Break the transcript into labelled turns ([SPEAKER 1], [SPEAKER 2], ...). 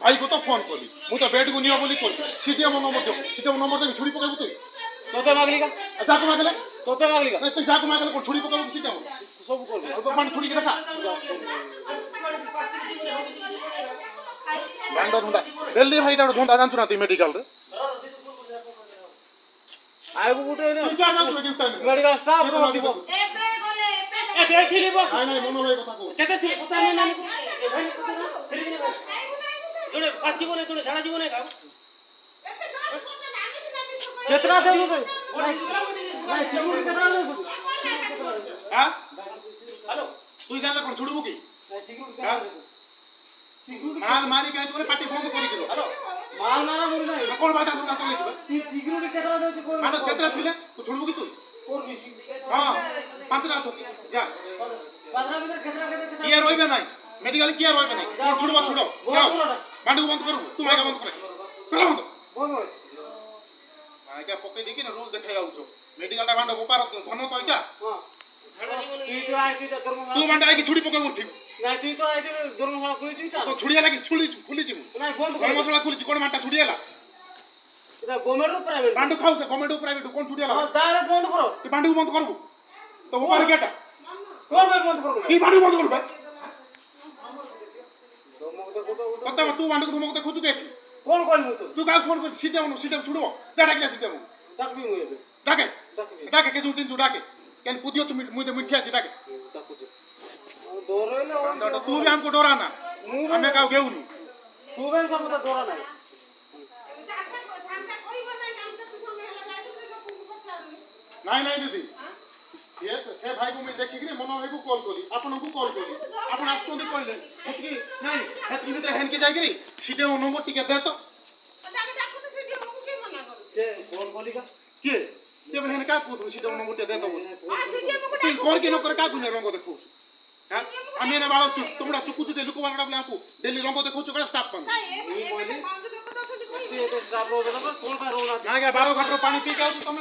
[SPEAKER 1] ভাই কো তো ফোন কলি মু তো বেড গু নিও বলি কলি সিটিএম নম্বর দিও সিটিএম নম্বর দেবি ছুরি পকাবু তুই
[SPEAKER 2] তোতে মাগলি কা
[SPEAKER 1] যাকু মাগলে
[SPEAKER 2] তোতে মাগলি কা
[SPEAKER 1] না তুই যাকু মাগলে কোন ছুরি পকাবু সিটিএম
[SPEAKER 2] সব করবি
[SPEAKER 1] তো মানে ছুরি কি দেখা বান্ড ধন্দা দিল্লি ভাইটা ধন্দা জানছু না তুই মেডিকেল রে
[SPEAKER 2] আইবু গুটে নে
[SPEAKER 1] তুই যা জানছু ডিউটি
[SPEAKER 2] মেডিকেল স্টাফ দিব এ বেঠি লিব
[SPEAKER 1] নাই নাই মনো ভাই কথা কো
[SPEAKER 2] কেতে থি কথা নে নানি এ ভাই কথা না ফেরি দিনে জনে পাঁচ জীবনে জনে সারা জীবনে খাও কেতরা দেলু রে নাই সিকিউরিটি কেতরা দেলু
[SPEAKER 1] হ্যাঁ
[SPEAKER 2] হ্যালো
[SPEAKER 1] তুই জানলে কোন ছুড়বু কি
[SPEAKER 2] নাই সিকিউরিটি
[SPEAKER 1] হ্যাঁ? মাল মারি কাজ করে পাটি বন্ধ করে দিল
[SPEAKER 2] হ্যালো মাল মারা মরি নাই
[SPEAKER 1] কোন বাটা ধন্দা চলেছ
[SPEAKER 2] সিকিউরিটি কেতরা দেলু কোন
[SPEAKER 1] মানে কেতরা ছিলে তুই ছুড়বু কি তুই
[SPEAKER 2] করবি
[SPEAKER 1] হ্যাঁ পাঁচটা আছো যা
[SPEAKER 2] বাদরা ভিতর কেতরা কেতরা
[SPEAKER 1] কি আর রইবে নাই মেডিকেল কি আর রইবে নাই কোন ছুড়বা ছুড়ো যাও বান্ডু বন্ধ করবো তুই মাইকা বন্ধ করে করো বন্ধ
[SPEAKER 2] বল
[SPEAKER 1] মাইকা পকে দেখি না রুল দেখাই আউছো মেডিকেলটা বান্ডু ওপার ধন তো এটা
[SPEAKER 2] তুই তো আই তুই তো ধর্ম
[SPEAKER 1] তুই বান্ডা আইকি ছুড়ি পকে উঠি
[SPEAKER 2] না তুই তো আই ধর্ম হারা কই তুই
[SPEAKER 1] তো ছুড়িয়া লাগি ছুড়ি খুলিছি মু
[SPEAKER 2] না বন্ধ
[SPEAKER 1] গরম মশলা খুলিছি কোন মানটা ছুড়িয়ালা
[SPEAKER 2] এটা গভর্নমেন্ট প্রাইভেট
[SPEAKER 1] বান্ডু খাউছে গভর্নমেন্ট প্রাইভেট কোন ছুড়িয়ালা
[SPEAKER 2] ডাইরেক্ট বন্ধ করো
[SPEAKER 1] তুই বান্ডু বন্ধ করবো তো ওপার গেটা
[SPEAKER 2] করবে বন্ধ করো
[SPEAKER 1] কি বান্ডু বন্ধ করবে
[SPEAKER 2] ধর্ম
[SPEAKER 1] কত তুই বান্ডু তোমাকে খুঁজু কে
[SPEAKER 2] কোন করবি তো
[SPEAKER 1] তুই কাউ ফোন করে সিটে ছুড়বো যা ডাকি সিটে
[SPEAKER 2] ডাকবি মুই এবে
[SPEAKER 1] ডাকে
[SPEAKER 2] ডাকবি
[SPEAKER 1] ডাকে কে চিনছু ডাকে কেন পুদিও মুইতে মিঠি আছে ডাকে
[SPEAKER 2] ডাকুছে দৌড়াইলে
[SPEAKER 1] তুই भी हमको डरा ना हमें काउ गेउनु
[SPEAKER 2] তুই বেন সমতা দৌড়া নাই
[SPEAKER 1] নাই নাই দিদি সে ভাই को मैं देखि कि मनो भाई को कॉल करी आपन को कॉल करी आपन आछोंदी कहले हेतकी नहीं हेतकी भीतर हेन के जाई करी सीटे नंबर टिके दे तो
[SPEAKER 2] সে কোন কলিকা
[SPEAKER 1] के ते हेन का को सीटे नंबर टे दे तो তুই কোন কি নকরে কা গুনে রঙ দেখো হ্যাঁ আমি এনে বাড়ো তোমরা চুকুচুতে লুকো বাড়া বলে আপু ডেলি রঙ দেখো চুকড়া স্টাফ পান
[SPEAKER 2] তুই এটা স্টাফ রোজ না কোন পাই রোনা
[SPEAKER 1] না 12 ঘন্টা পানি পি के आओ तुम